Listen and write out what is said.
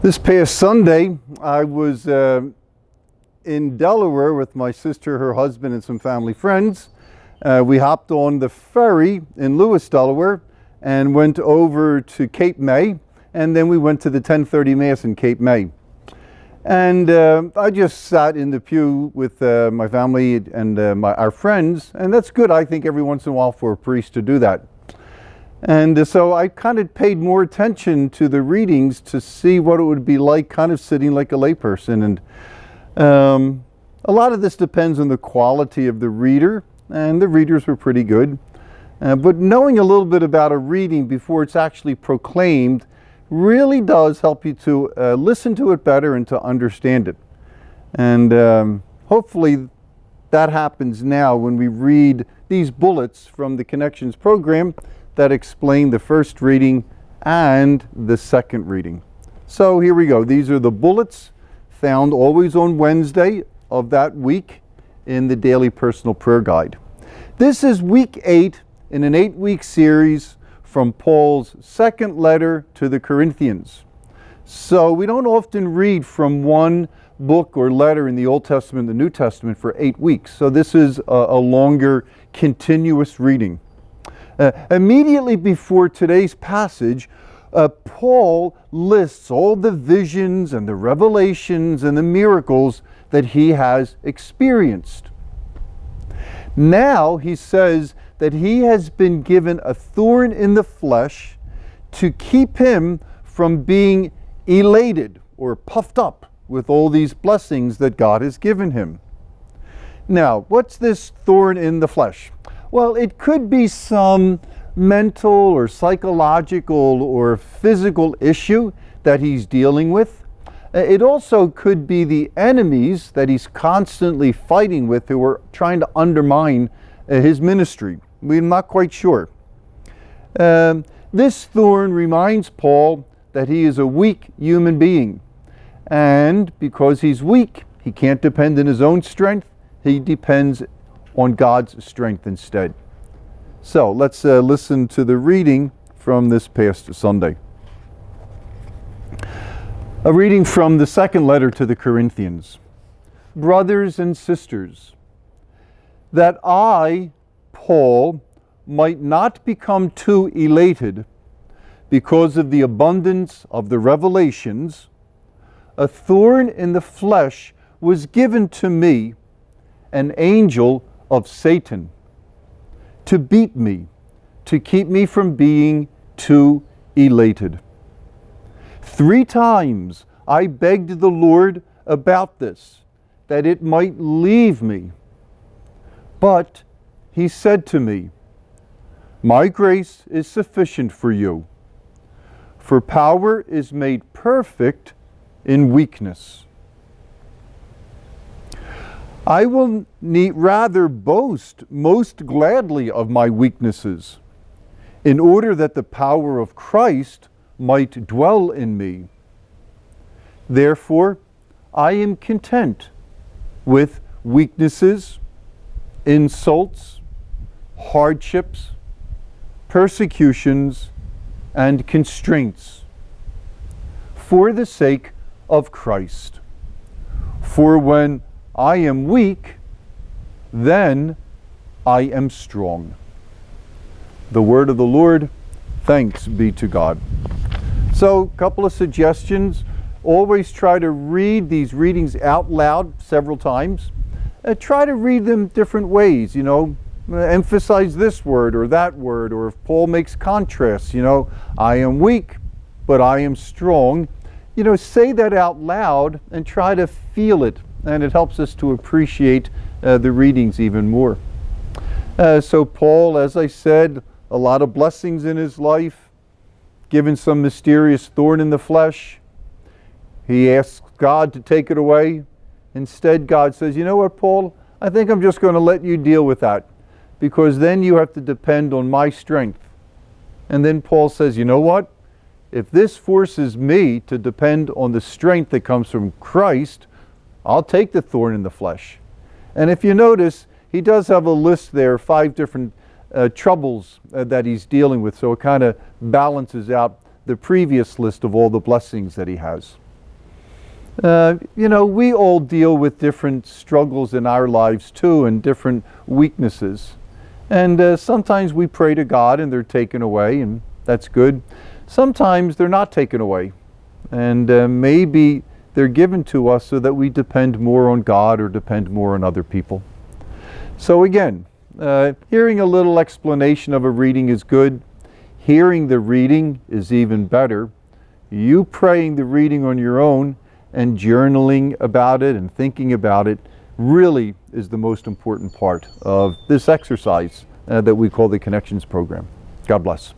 This past Sunday, I was in Delaware with my sister, her husband, and some family friends. We hopped on the ferry in Lewis, Delaware, and went over to Cape May, and then we went to the 10:30 Mass in Cape May. And I just sat in the pew with my family and our friends, and that's good, I think, every once in a while for a priest to do that. And so I kind of paid more attention to the readings to see what it would be like kind of sitting like a layperson. And a lot of this depends on the quality of the reader, and the readers were pretty good. But knowing a little bit about a reading before it's actually proclaimed really does help you to listen to it better and to understand it. And hopefully that happens now when we read these bullets from the Connections program that explain the first reading and the second reading. So here we go. These are the bullets found always on Wednesday of that week in the Daily Personal Prayer Guide. This is week 8 in an 8-week series from Paul's second letter to the Corinthians. So we don't often read from one book or letter in the Old Testament and the New Testament for 8 weeks. So this is a longer, continuous reading. Immediately before today's passage, Paul lists all the visions and the revelations and the miracles that he has experienced. Now he says that he has been given a thorn in the flesh to keep him from being elated or puffed up with all these blessings that God has given him. Now, what's this thorn in the flesh? Well, it could be some mental or psychological or physical issue that he's dealing with. It also could be the enemies that he's constantly fighting with who are trying to undermine his ministry. We're not quite sure. This thorn reminds Paul that he is a weak human being. And because he's weak, he can't depend on his own strength. He depends on God's strength instead. So let's listen to the reading from this past Sunday. A reading from the second letter to the Corinthians. Brothers and sisters, that I, Paul, might not become too elated because of the abundance of the revelations, a thorn in the flesh was given to me, an angel of Satan, to beat me, to keep me from being too elated. 3 times I begged the Lord about this, that it might leave me. But he said to me, my grace is sufficient for you, for power is made perfect in weakness. I will rather boast most gladly of my weaknesses, in order that the power of Christ might dwell in me. Therefore, I am content with weaknesses, insults, hardships, persecutions, and constraints, for the sake of Christ. For when I am weak, then I am strong. The word of the Lord. Thanks be to God. So, a couple of suggestions. Always try to read these readings out loud several times. Try to read them different ways, emphasize this word or that word, or if Paul makes contrasts, I am weak, but I am strong. Say that out loud and try to feel it. And it helps us to appreciate the readings even more. So Paul, as I said, a lot of blessings in his life, given some mysterious thorn in the flesh. He asks God to take it away. Instead, God says, you know what, Paul? I think I'm just going to let you deal with that, because then you have to depend on my strength. And then Paul says, you know what? If this forces me to depend on the strength that comes from Christ, I'll take the thorn in the flesh. And if you notice, he does have a list there, 5 different troubles that he's dealing with. So it kind of balances out the previous list of all the blessings that he has. You know, we all deal with different struggles in our lives too, and different weaknesses. And sometimes we pray to God and they're taken away, and that's good. Sometimes they're not taken away, and maybe they're given to us so that we depend more on God or depend more on other people. So again, hearing a little explanation of a reading is good. Hearing the reading is even better. You praying the reading on your own and journaling about it and thinking about it really is the most important part of this exercise that we call the Connections program. God bless.